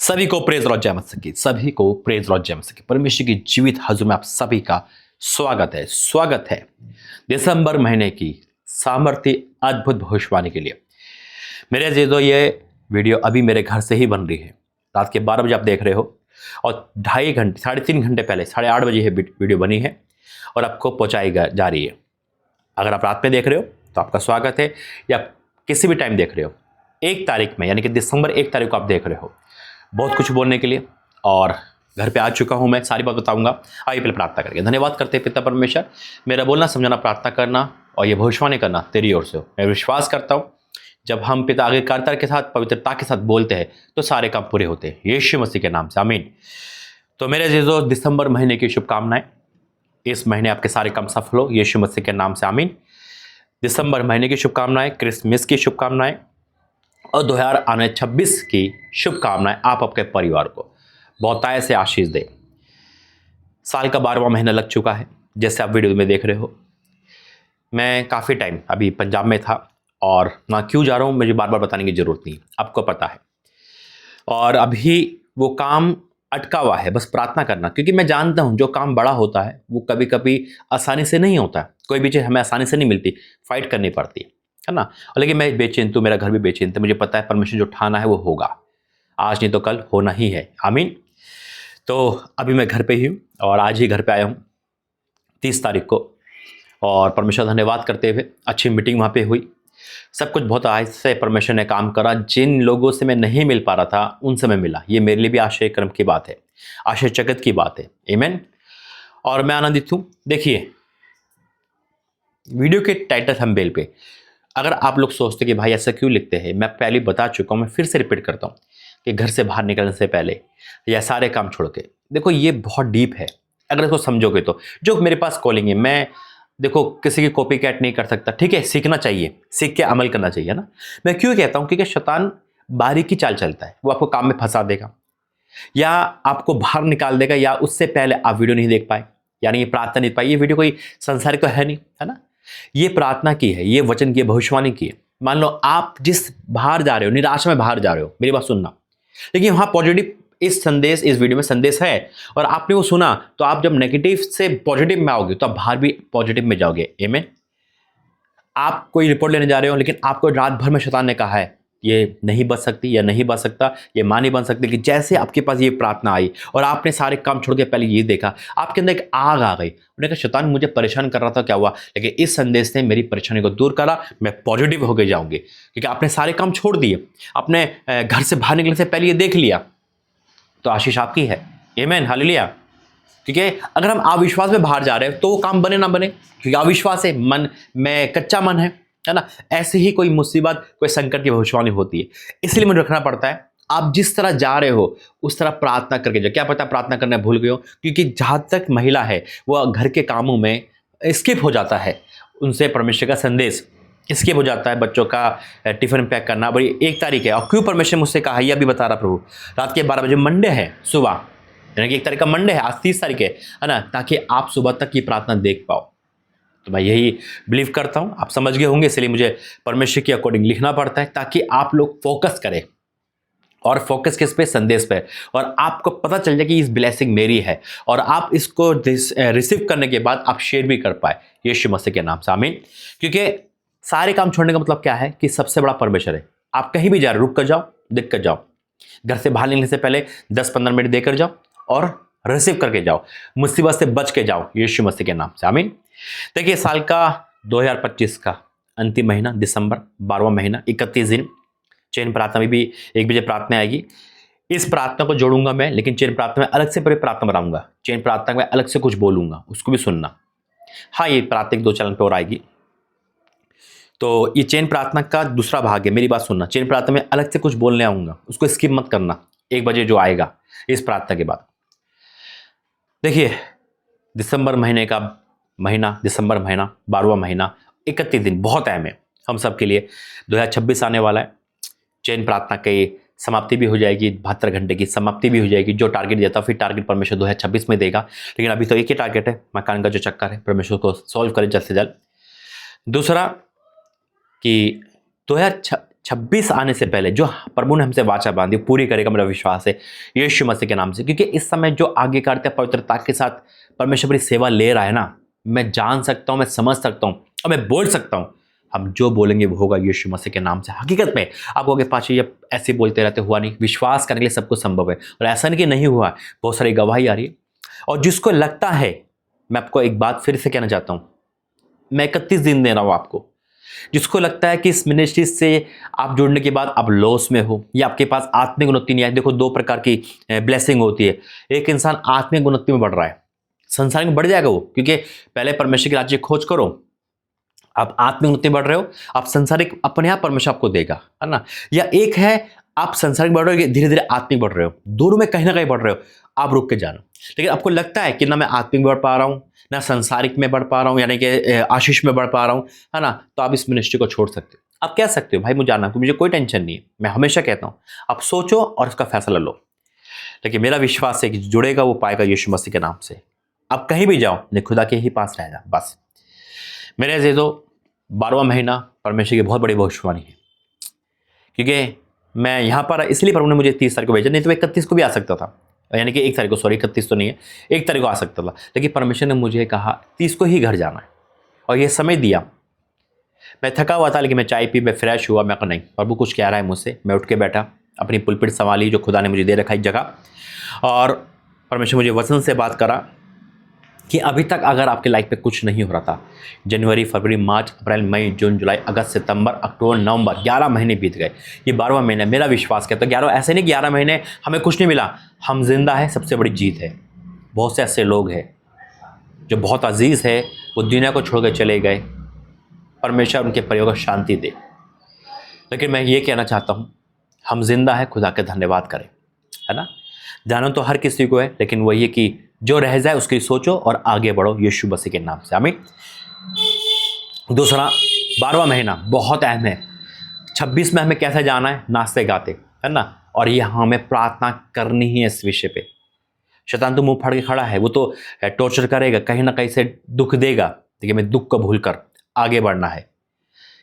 सभी को praise Lord जय मसीह की, सभी को प्रेज लॉर्ड जय मसीह की। परमेश्वर की जीवित हजूर में आप सभी का स्वागत है दिसंबर महीने की सामर्थ्य अद्भुत भविष्यवाणी के लिए। मेरे अजीजों, ये वीडियो अभी मेरे घर से ही बन रही है। रात के 12 बजे आप देख रहे हो और 2.5 घंटे 3.5 घंटे पहले 8:30 बजे ये वीडियो बनी है और आपको पहुंचाई जा रही है। अगर आप रात में देख रहे हो तो आपका स्वागत है, या किसी भी टाइम देख रहे हो 1 तारीख में, यानी कि दिसंबर 1 तारीख को आप देख रहे हो। बहुत कुछ बोलने के लिए और घर पे आ चुका हूं, मैं सारी बात बताऊंगा। आइए पहले प्रार्थना करके धन्यवाद करते हैं पिता परमेश्वर, मेरा बोलना समझाना प्रार्थना करना और ये भविष्यवाणी करना तेरी ओर से हो। मैं विश्वास करता हूं जब हम पिता आज्ञाकारिता के साथ पवित्रता के साथ बोलते हैं तो सारे काम पूरे होते हैं, यीशु मसीह के नाम से आमीन। तो मेरे अजीजों, दिसंबर महीने की शुभकामनाएं। इस महीने आपके सारे काम सफल हो, यीशु मसीह के नाम से आमीन। दिसंबर महीने की शुभकामनाएं, क्रिसमस की शुभकामनाएं और 2026 की शुभकामनाएं आप आपके परिवार को बहुतायत से आशीष दे। साल का 12वां महीना लग चुका है, जैसे आप वीडियो में देख रहे हो। मैं काफ़ी टाइम अभी पंजाब में था और ना क्यों जा रहा हूँ मुझे बार बार बताने की ज़रूरत नहीं, आपको पता है। और अभी वो काम अटका हुआ है, बस प्रार्थना करना, क्योंकि मैं जानता हूँ जो काम बड़ा होता है वो कभी कभी आसानी से नहीं होता है। कोई भी चीज़ हमें आसानी से नहीं मिलती, फाइट करनी पड़ती है ना। लेकिन मैं बेचैन हूँ, मेरा घर भी बेचैन है। मुझे पता है परमेश्वर जो ठाना है वो होगा, आज नहीं तो कल होना ही है, आमीन। तो अभी मैं घर पे ही हूँ और आज ही घर पे आया हूँ 30 तारीख को। और परमेश्वर धन्यवाद करते हुए अच्छी मीटिंग वहाँ पे हुई। सब कुछ बहुत आज से परमेश्वर ने काम करा। जिन लोगों से मैं नहीं मिल पा रहा था उनसे मैं मिला। ये मेरे लिए भी आश्चर्यक्रम की बात है, आश्चर्यचकित की बात है, आमीन। और मैं आनंदित हूँ। देखिए वीडियो के टाइटल थंबनेल पे अगर आप लोग सोचते कि भाई ऐसा क्यों लिखते हैं, मैं पहले बता चुका हूँ, मैं फिर से रिपीट करता हूँ कि घर से बाहर निकलने से पहले या सारे काम छोड़ के। देखो ये बहुत डीप है, अगर इसको समझोगे तो। जो मेरे पास कॉलिंग है, मैं देखो किसी की कॉपी कैट नहीं कर सकता, ठीक है। सीखना चाहिए, सीख के अमल करना चाहिए ना। मैं क्यों कहता हूँ, क्योंकि शैतान बारीकी चाल चलता है। वो आपको काम में फंसा देगा या आपको बाहर निकाल देगा, या उससे पहले आप वीडियो नहीं देख पाए, यानी ये प्रार्थना नहीं पाई। ये वीडियो कोई संसारिक तो है नहीं, है ना। ये प्रार्थना की है, ये वचन की, भविष्यवाणी की है। मान लो आप जिस बाहर जा रहे हो, निराशा में बाहर जा रहे हो, मेरी बात सुनना, लेकिन वहां पॉजिटिव इस वीडियो में संदेश है और आपने वो सुना, तो आप जब नेगेटिव से पॉजिटिव में आओगे तो आप बाहर भी पॉजिटिव में जाओगे, आमीन। आप कोई रिपोर्ट लेने जा रहे हो, लेकिन आपको रात भर में शैतान ने कहा है ये नहीं बच सकती या नहीं बच सकता, ये मां नहीं बन सकती, कि जैसे आपके पास ये प्रार्थना आई और आपने सारे काम छोड़ के पहले ये देखा, आपके अंदर एक आग आ गई। उन्होंने कहा शैतान मुझे परेशान कर रहा था, क्या हुआ, लेकिन इस संदेश ने मेरी परेशानी को दूर करा, मैं पॉजिटिव हो गए जाऊंगी, क्योंकि आपने सारे काम छोड़ दिए, अपने घर से बाहर निकलने से पहले ये देख लिया। तो आशीष आपकी है, आमीन, हालेलुया। क्योंकि अगर हम अविश्वास में बाहर जा रहे हैं तो वो काम बने ना बने, क्योंकि अविश्वास है, मन में कच्चा मन है ना। ऐसे ही कोई मुसीबत, कोई संकट की भविष्यवाणी होती है। इसलिए मुझे रखना पड़ता है, आप जिस तरह जा रहे हो उस तरह प्रार्थना करके जाओ। क्या पता प्रार्थना करना भूल गए हो, क्योंकि जहां तक महिला है वो घर के कामों में स्किप हो जाता है, उनसे परमेश्वर का संदेश स्किप हो जाता है। बच्चों का टिफिन पैक करना, बड़ी 1 तारीख है और क्यों परमेश्वर मुझसे कहा, यह भी बता रहा प्रभु। रात के 12 बजे मंडे है सुबह, यानी कि 1 तारीख का मंडे है, आज 30 तारीख है ना, ताकि आप सुबह तक की प्रार्थना देख पाओ। तो मैं यही बिलीव करता हूं, आप समझ गए होंगे, इसलिए मुझे परमेश्वर के अकॉर्डिंग लिखना पड़ता है, ताकि आप लोग फोकस करें। और फोकस किस पे, संदेश पे, और आपको पता चल जाए कि इस ब्लेसिंग मेरी है और आप इसको रिसीव करने के बाद आप शेयर भी कर पाए, यीशु मसीह के नाम से, आमीन। क्योंकि सारे काम छोड़ने का मतलब क्या है कि सबसे बड़ा परमेश्वर है। आप कहीं भी जा रहे हो, रुक कर जाओ, देख कर जाओ। घर से बाहर निकलने से पहले 10-15 मिनट देकर जाओ और रिसीव करके जाओ, मुसीबत से बच के जाओ, यीशु मसीह के नाम से, आमीन। देखिए साल का 2025 का अंतिम महीना दिसंबर, 12वां महीना, 31 दिन। चैन प्रार्थना में भी 1 बजे प्रार्थना आएगी। इस प्रार्थना को जोड़ूंगा मैं, लेकिन चैन प्रार्थना में अलग से पूरी प्रार्थना बनाऊंगा। चैन प्रार्थना में अलग से कुछ बोलूंगा, उसको भी सुनना। हाँ, ये प्रार्थना 2 चैनल पर और आएगी। तो ये चैन प्रार्थना का दूसरा भाग है, मेरी बात सुनना। चैन प्रार्थना में अलग से कुछ बोलने आऊंगा, उसको स्किप मत करना, 1 बजे जो आएगा इस प्रार्थना के बाद। देखिए दिसंबर महीने का महीना, दिसंबर महीना 12वां महीना, 31 दिन, बहुत अहम है हम सब के लिए। 2026 आने वाला है। चैन प्रार्थना की समाप्ति भी हो जाएगी, 72 घंटे की समाप्ति भी हो जाएगी। जो टारगेट देता फिर टारगेट परमेश्वर 2026 में देगा, लेकिन अभी तो एक ही टारगेट है, मकान का जो चक्कर है, परमेश्वर को सॉल्व करे जल्द से जल्द। दूसरा कि 2026 26 आने से पहले जो प्रभु ने हमसे वाचा बांधी पूरी करेगा, मेरा विश्वास है यीशु मसीह के नाम से। क्योंकि इस समय जो आगे करते पवित्रता के साथ परमेश्वर की सेवा ले रहा है ना, मैं जान सकता हूँ, मैं समझ सकता हूँ और मैं बोल सकता हूँ, हम जो बोलेंगे वो होगा यीशु मसीह के नाम से। हकीकत में आप कहोगे पाची ये ऐसे बोलते रहते, हुआ नहीं। विश्वास करने के लिए सब कुछ संभव है, और ऐसा नहीं कि नहीं हुआ, बहुत सारी गवाही आ रही है। और जिसको लगता है, मैं आपको एक बात फिर से कहना चाहता हूँ, मैं 31 दिन दे रहा हूँ आपको। जिसको लगता है कि इस मिनिस्ट्री से आप जुड़ने के बाद आप लॉस में हो या आपके पास आत्मिक उन्नति नहीं है, देखो दो प्रकार की ब्लेसिंग होती है। एक इंसान आत्मिक उन्नति में बढ़ रहा है, संसार में बढ़ जाएगा वो, क्योंकि पहले परमेश्वर की राज्य की खोज करो, आप आत्मिक उन्नति बढ़ रहे हो, आप संसारिक अपने आप परमेश्वर आपको देगा, है ना। या एक है आप संसारिक बढ़ रहे हो, धीरे धीरे आत्मिक बढ़ रहे हो, दोनों में कहीं ना कहीं बढ़ रहे हो, आप रुक के जाना। लेकिन आपको लगता है कि ना मैं आत्मिक बढ़ पा रहा हूँ, ना संसारिक में बढ़ पा रहा हूँ, यानी कि आशीष में बढ़ पा रहा हूँ, है ना, तो आप इस मिनिस्ट्री को छोड़ सकते हो। आप कह सकते हो भाई मुझे जाना, मुझे कोई टेंशन नहीं है। मैं हमेशा कहता हूँ आप सोचो और उसका फैसला लो। लेकिन मेरा विश्वास है कि जुड़ेगा वो पाएगा यीशु मसीह के नाम से। आप कहीं भी जाओ, ने खुदा के ही पास रहना बस। मेरे अजीजों, 12वां महीना परमेश्वर की बहुत बड़ी भविष्यवाणी है, क्योंकि मैं यहाँ पर इसलिए प्रभु ने मुझे 30 तारीख को भेजा, नहीं तो 31 को भी आ सकता था, यानी कि 1 तारीख को, सॉरी 31 तो नहीं है, 1 तारीख को आ सकता था। लेकिन परमेश्वर ने मुझे कहा 30 को ही घर जाना है, और ये समय दिया। मैं थका हुआ था, लेकिन मैं चाय पी, मैं फ्रेश हुआ, मैं कहा नहीं प्रभु कुछ कह रहा है मुझसे। मैं उठ के बैठा, अपनी पुलपिट संभाली जो खुदा ने मुझे दे रखा है जगह, और परमेश्वर मुझे वचन से बात करा कि अभी तक अगर आपके लाइफ पे कुछ नहीं हो रहा था, जनवरी, फरवरी, मार्च, अप्रैल, मई, जून, जुलाई, अगस्त, सितंबर, अक्टूबर, नवंबर, 11 महीने बीत गए, ये 12वां महीना। मेरा विश्वास कहता है 11, ऐसे नहीं 11 महीने हमें कुछ नहीं मिला, हम जिंदा है, सबसे बड़ी जीत है। बहुत से ऐसे लोग हैं जो बहुत अजीज है, वो दुनिया को छोड़ कर चले गए, परमेश्वर उनके परिवार को शांति दे। लेकिन मैं ये कहना चाहता हूँ, हम जिंदा है, खुदा का धन्यवाद करें, है ना। जाना तो हर किसी को है, लेकिन वही है कि जो रह जाए उसकी सोचो और आगे बढ़ो यीशु मसीह के नाम से, आमीन। दूसरा, 12वां महीना बहुत अहम है। 26 में हमें कैसे जाना है, नाचते गाते, है ना। और ये हमें प्रार्थना करनी ही है इस विषय पे। शैतान तो मुंह फाड़ के खड़ा है, वो तो टॉर्चर करेगा, कहीं ना कहीं से दुख देगा, लेकिन हमें दुख को भूलकर आगे बढ़ना है।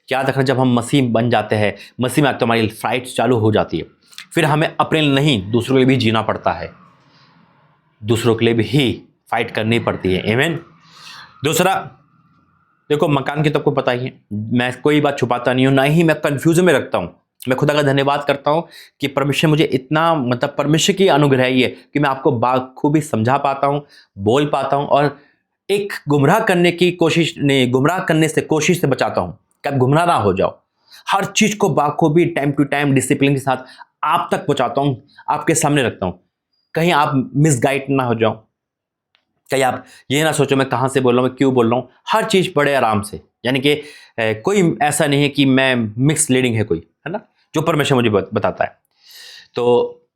याद रखना, जब हम मसीह बन जाते हैं, मसीह में आते तो हमारी फ्लाइट चालू हो जाती है, फिर हमें अपने लिए नहीं दूसरों के लिए भी जीना पड़ता है, दूसरों के लिए भी ही फाइट करनी पड़ती है, आमीन। दूसरा, देखो मकान की तो आपको पता ही है, मैं कोई बात छुपाता नहीं हूँ, ना ही मैं कंफ्यूजन में रखता हूँ। मैं खुदा का धन्यवाद करता हूँ कि परमेश्वर मुझे इतना, मतलब परमेश्वर की अनुग्रह है ये कि मैं आपको बाखूबी समझा पाता हूँ, बोल पाता हूँ, और एक गुमराह करने की कोशिश नहीं, गुमराह करने से कोशिश से बचाता हूँ कि आप गुमराह ना हो जाओ। हर चीज़ को बाखूबी टाइम टू टाइम डिसिप्लिन के साथ आप तक पहुँचाता हूँ, आपके सामने रखता हूँ, कहीं आप मिसगाइड ना हो जाओ, कहीं आप ये ना सोचो मैं कहाँ से बोल रहा हूँ, मैं क्यों बोल रहा हूँ। हर चीज़ बड़े आराम से, यानी कि कोई ऐसा नहीं है कि मैं मिक्स लीडिंग है कोई, है ना, जो परमेश्वर मुझे बताता है। तो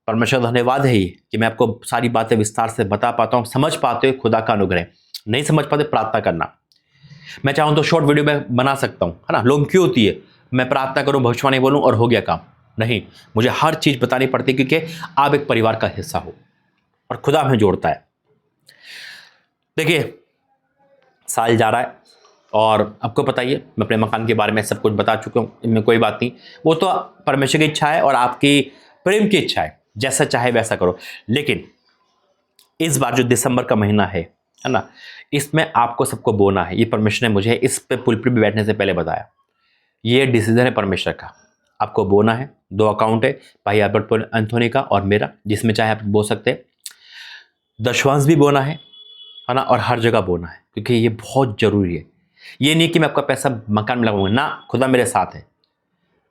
परमेश्वर धन्यवाद है ही कि मैं आपको सारी बातें विस्तार से बता पाता हूँ, समझ पाते हो, खुदा का अनुग्रह। नहीं समझ पाते, प्रार्थना करना। मैं चाहूँ तो शॉर्ट वीडियो में बना सकता हूँ, है ना। लोग क्यों होती है, मैं प्रार्थना करूँ, भविष्यवाणी बोलूँ और हो गया काम, नहीं, मुझे हर चीज़ बतानी पड़ती है, क्योंकि आप एक परिवार का हिस्सा हो और खुदा हमें जोड़ता है। देखिए, साल जा रहा है और आपको पता ही है, मैं अपने मकान के बारे में सब कुछ बता चुका हूँ, इनमें कोई बात नहीं, वो तो परमेश्वर की इच्छा है और आपकी प्रेम की इच्छा है, जैसा चाहे वैसा करो। लेकिन इस बार जो दिसंबर का महीना है ना, इसमें आपको सबको बोना है। ये परमेश्वर ने मुझे इस पे पुलपिट पे बैठने से पहले बताया, ये डिसीजन है परमेश्वर का, आपको बोना है। 2 अकाउंट है, भाई अल्बर्ट एंथोनी का और मेरा, जिसमें चाहे आप बो सकते हैं। दशवांश भी बोना है ना, और हर जगह बोना है, क्योंकि ये बहुत जरूरी है। ये नहीं कि मैं आपका पैसा मकान में लगाऊंगा ना, खुदा मेरे साथ है,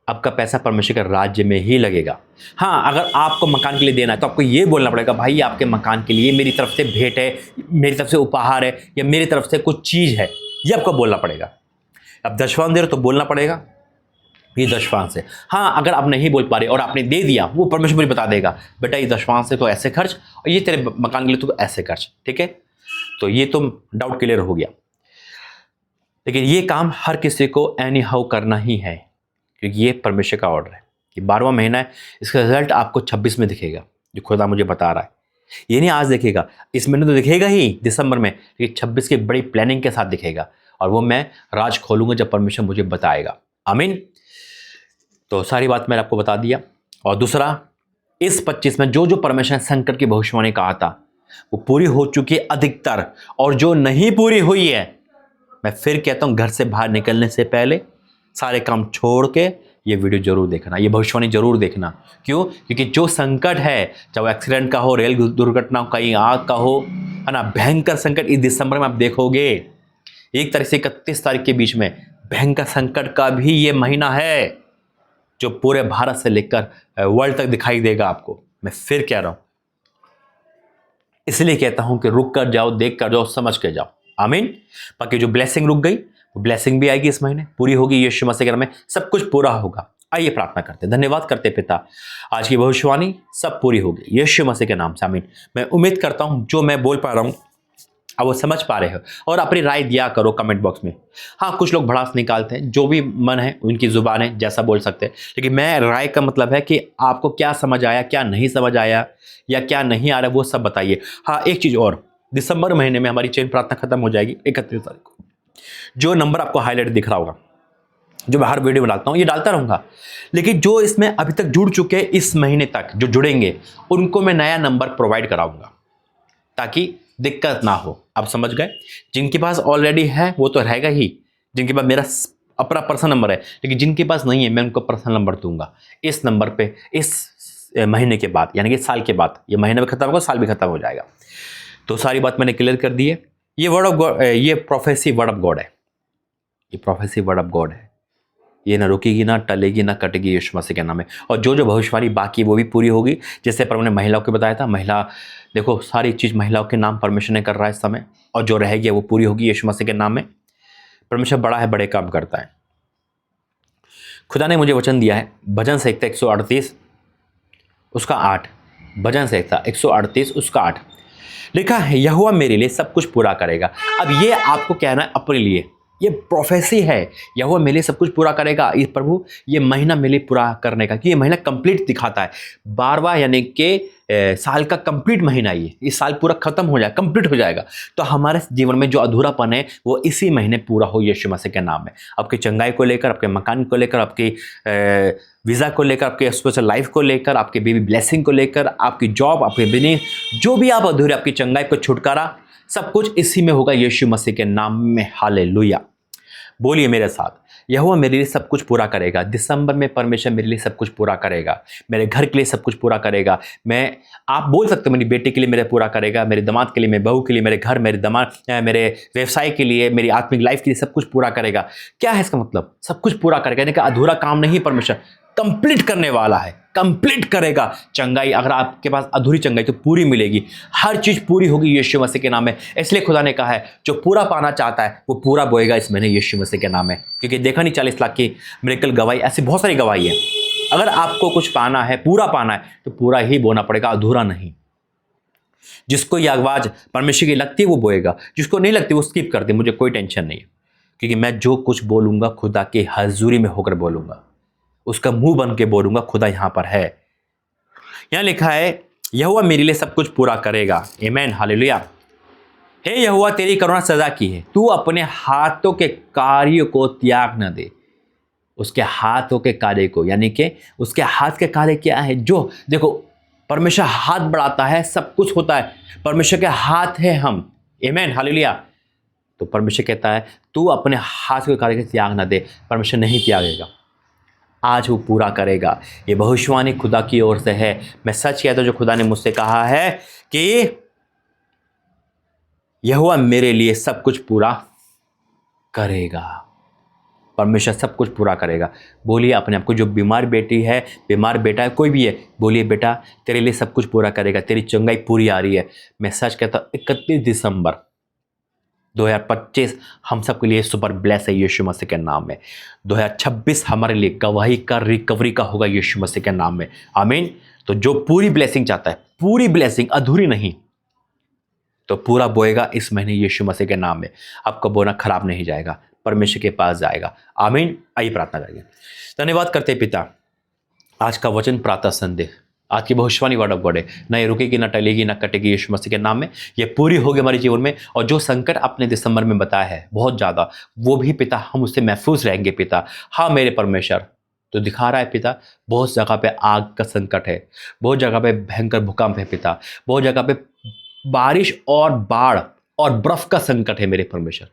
आपका पैसा परमेश्वर के राज्य में ही लगेगा। हाँ, अगर आपको मकान के लिए देना है तो आपको ये बोलना पड़ेगा, भाई आपके मकान के लिए मेरी तरफ से भेंट है, मेरी तरफ से उपहार है, या मेरी तरफ से कुछ चीज़ है, ये आपको बोलना पड़ेगा। अब दशवांश दे रहे हो तो बोलना पड़ेगा ये दशवांश है। हाँ, अगर आप नहीं बोल पा रहे और आपने दे दिया, वो परमेश्वर मुझे बता देगा, बेटा ये दशवांश है तो ऐसे खर्च, और ये तेरे मकान के लिए तो ऐसे खर्च, ठीक है। तो ये तो डाउट क्लियर हो गया। लेकिन ये काम हर किसी को एनी हाउ करना ही है, क्योंकि ये परमेश्वर का ऑर्डर है। ये 12वां महीना है, इसका रिजल्ट आपको 26 में दिखेगा, जो खुदा मुझे बता रहा है। ये नहीं आज दिखेगा, इस महीने तो दिखेगा ही दिसंबर में, लेकिन 26 की बड़ी प्लानिंग के साथ दिखेगा, और वो मैं राज खोलूंगा जब परमेश्वर मुझे बताएगा, आमीन। तो सारी बात मैंने आपको बता दिया। और दूसरा, इस 25 में जो जो परमेश्वर ने संकट की भविष्यवाणी कहा था वो पूरी हो चुकी है अधिकतर, और जो नहीं पूरी हुई है, मैं फिर कहता हूं घर से बाहर निकलने से पहले सारे काम छोड़ के ये वीडियो जरूर देखना, ये भविष्यवाणी जरूर देखना। क्यों? क्योंकि जो संकट है, चाहे वो एक्सीडेंट का हो, रेल दुर्घटना का, कहीं आग का हो, है ना, भयंकर संकट इस दिसंबर में आप देखोगे। 1 तारीख से 31 तारीख के बीच में भयंकर संकट का भी ये महीना है जो पूरे भारत से लेकर वर्ल्ड तक दिखाई देगा आपको। मैं फिर कह रहा हूं, इसलिए कहता हूं कि रुक कर जाओ, देख कर जाओ, समझ के जाओ। आमीन। बाकी जो ब्लेसिंग रुक गई वो ब्लेसिंग भी आएगी, इस महीने पूरी होगी यीशु मसीह के नाम में, सब कुछ पूरा होगा। आइए प्रार्थना करते हैं। धन्यवाद करते पिता, आज की भविष्यवाणी सब पूरी होगी यीशु मसीह के नाम से। आमीन। मैं उम्मीद करता हूं जो मैं बोल पा रहा हूं अब वो समझ पा रहे हो, और अपनी राय दिया करो कमेंट बॉक्स में। हाँ, कुछ लोग भड़ास निकालते हैं, जो भी मन है उनकी जुबान है, जैसा बोल सकते हैं, लेकिन मैं राय का मतलब है कि आपको क्या समझ आया, क्या नहीं समझ आया, या क्या नहीं आ रहा, वो सब बताइए। हाँ, एक चीज़ और, दिसंबर महीने में हमारी चैन प्रार्थना खत्म हो जाएगी 31 तारीख को। जो नंबर आपको हाईलाइट दिख रहा होगा, जो मैं हर वीडियो में डालता हूँ, ये डालता रहूँगा, लेकिन जो इसमें अभी तक जुड़ चुके हैं, इस महीने तक जो जुड़ेंगे उनको मैं नया नंबर प्रोवाइड कराऊंगा ताकि दिक्कत ना हो। आप समझ गए? जिनके पास ऑलरेडी है वो तो रहेगा ही, जिनके पास मेरा अपना पर्सनल नंबर है, लेकिन जिनके पास नहीं है मैं उनको पर्सनल नंबर दूंगा इस नंबर पे, इस महीने के बाद, यानी कि साल के बाद। ये महीने में खत्म होगा, साल भी खत्म हो जाएगा। तो सारी बात मैंने क्लियर कर दी है। ये वर्ड ऑफ गॉड, ये प्रोफेसी वर्ड ऑफ गॉड है, ये प्रोफेसी वर्ड ऑफ गॉड है। ये ना रुकेगी, ना टलेगी, ना कटेगी यीशु मसीह के नाम में। और जो जो भविष्यवाणी बाकी वो भी पूरी होगी। जैसे पर मैंने महिलाओं को बताया था, महिला देखो सारी चीज़ महिलाओं के नाम परमेश्वर ने कर रहा है इस समय, और जो रहेगी वो पूरी होगी यीशु मसीह के नाम में। परमेश्वर बड़ा है, बड़े काम करता है। खुदा ने मुझे वचन दिया है, भजन संहिता 138 उसका 8, भजन संहिता 138 उसका 8 लिखा है, यहोवा मेरे लिए सब कुछ पूरा करेगा। अब ये आपको कहना है अपने लिए, ये प्रोफेसी है, यहोवा मेरे लिए सब कुछ पूरा करेगा। इस प्रभु ये महीना मेरे लिए पूरा करने का, कि ये महीना कंप्लीट दिखाता है, 12वां यानी कि साल का कंप्लीट महीना। ये इस साल पूरा खत्म हो जाएगा, कंप्लीट हो जाएगा। तो हमारे जीवन में जो अधूरापन है वो इसी महीने पूरा हो यीशु मसीह के नाम में। आपकी चंगाई को लेकर, आपके मकान को लेकर, आपकी वीज़ा को लेकर, आपके स्पेशल लाइफ को लेकर, आपके बेबी ब्लेसिंग को लेकर, आपकी जॉब, आपके बिजनेस, जो भी आप अधूरे, आपकी चंगाई को छुटकारा, सब कुछ इसी में होगा यीशु मसीह के नाम में। हालेलुया। बोलिए मेरे साथ, यहोवा मेरे लिए सब कुछ पूरा करेगा। दिसंबर में परमेश्वर मेरे लिए सब कुछ पूरा करेगा, मेरे घर के लिए सब कुछ पूरा करेगा। आप बोल सकते हो मेरी बेटी के लिए मेरे पूरा करेगा, मेरे दामाद के लिए, मेरे बहू के लिए, मेरे घर, मेरे दामाद, मेरे व्यवसाय के लिए, मेरी आत्मिक लाइफ के लिए सब कुछ पूरा करेगा। क्या है इसका मतलब? सब कुछ पूरा करेगा, यानी कि अधूरा काम नहीं, परमेश्वर कंप्लीट करने वाला है, कंप्लीट करेगा। चंगाई, अगर आपके पास अधूरी चंगाई तो पूरी मिलेगी, हर चीज पूरी होगी यीशु मसीह के नाम में। इसलिए खुदा ने कहा है जो पूरा पाना चाहता है वो पूरा बोएगा इस महीने यीशु मसीह के नाम में। क्योंकि देखा नहीं 40 लाख की मिरेकल गवाही, ऐसी बहुत सारी गवाही है। अगर आपको कुछ पाना है, पूरा पाना है, तो पूरा ही बोना पड़ेगा, अधूरा नहीं। जिसको ये आवाज परमेश्वर की लगती है वो बोएगा, जिसको नहीं लगती वो स्किप कर दे, मुझे कोई टेंशन नहीं है। क्योंकि मैं जो कुछ बोलूंगा खुदा की हजूरी में होकर बोलूंगा, उसका मुंह बन के बोलूंगा, खुदा यहां पर है। यहां लिखा है यहोवा मेरे लिए सब कुछ पूरा करेगा। आमीन, हालेलुया। हे यहोवा तेरी करुणा सदा की है, तू अपने हाथों के कार्य को त्याग न दे। उसके हाथों के कार्य को, यानी कि उसके हाथ के कार्य क्या है? जो देखो परमेश्वर हाथ बढ़ाता है, सब कुछ होता है, परमेश्वर के हाथ है हम। आमीन, हालेलुया। तो परमेश्वर कहता है तू अपने हाथ के कार्य को त्याग न दे। परमेश्वर नहीं त्यागेगा, आज वो पूरा करेगा। ये भविष्यवाणी खुदा की ओर से है। मैं सच कहता हूं, जो खुदा ने मुझसे कहा है कि यहोवा मेरे लिए सब कुछ पूरा करेगा। परमेश्वर सब कुछ पूरा करेगा। बोलिए अपने आप को, जो बीमार बेटी है, बीमार बेटा है, कोई भी है, बोलिए बेटा तेरे लिए सब कुछ पूरा करेगा, तेरी चंगाई पूरी आ रही है। मैं सच कहता हूं 31 दिसंबर 2025 हम सबके लिए सुपर ब्लेस है यीशु मसीह के नाम में। 2026 हमारे लिए गवाही का, रिकवरी का होगा यीशु मसीह के नाम में। आमीन। तो जो पूरी ब्लेसिंग चाहता है, पूरी ब्लेसिंग, अधूरी नहीं, तो पूरा बोएगा इस महीने यीशु मसीह के नाम में। आपका बोना खराब नहीं जाएगा, परमेश्वर के पास जाएगा। आमीन। आइए प्रार्थना करेंगे। धन्यवाद करते पिता, आज का वचन प्रातः संदेश, आज की भविष्यवाणी वर्ड ऑफ गॉड है, ना ये रुकेगी, ना टलेगी, ना कटेगी यीशु मसीह के नाम में। ये पूरी होगी हमारे जीवन में। और जो संकट आपने दिसंबर में बताया है बहुत ज़्यादा, वो भी पिता हम उससे महफूज रहेंगे पिता। हाँ मेरे परमेश्वर, तो दिखा रहा है पिता, बहुत जगह पे आग का संकट है, बहुत जगह पे भयंकर भूकंप है पिता, बहुत जगह पे बारिश और बाढ़ और बर्फ का संकट है मेरे परमेश्वर।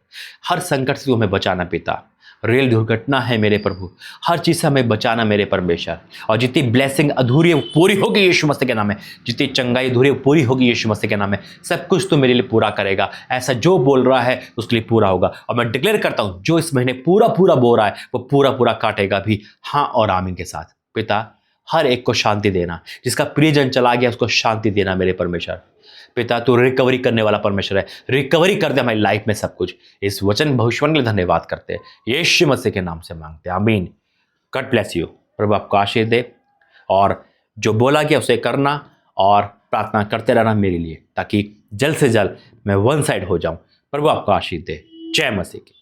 हर संकट से हमें बचाना पिता। रेल दुर्घटना है मेरे प्रभु, हर चीज से हमें बचाना मेरे परमेश्वर। और जितनी ब्लेसिंग अधूरी है वो पूरी होगी यीशु मसीह के नाम में, जितनी चंगाई अधूरी है वो पूरी होगी यीशु मसीह के नाम में। सब कुछ तो मेरे लिए पूरा करेगा, ऐसा जो बोल रहा है उसके लिए पूरा होगा। और मैं डिक्लेयर करता हूं जो इस महीने पूरा पूरा बोल रहा है वो पूरा पूरा काटेगा भी, हाँ और आमीन के साथ। पिता हर एक को शांति देना, जिसका प्रियजन चला गया उसको शांति देना मेरे परमेश्वर। पिता तू रिकवरी करने वाला परमेश्वर है, रिकवरी कर दे हमारी लाइफ में सब कुछ। इस वचन भविष्यवाणी के लिए धन्यवाद करते हैं, यीशु मसीह के नाम से मांगते हैं, आमीन। God bless you. प्रभु आपको आशीष दे, और जो बोला गया उसे करना और प्रार्थना करते रहना मेरे लिए, ताकि जल्द से जल्द मैं वन साइड हो जाऊं। प्रभु आपको आशीष दे। जय मसीह की।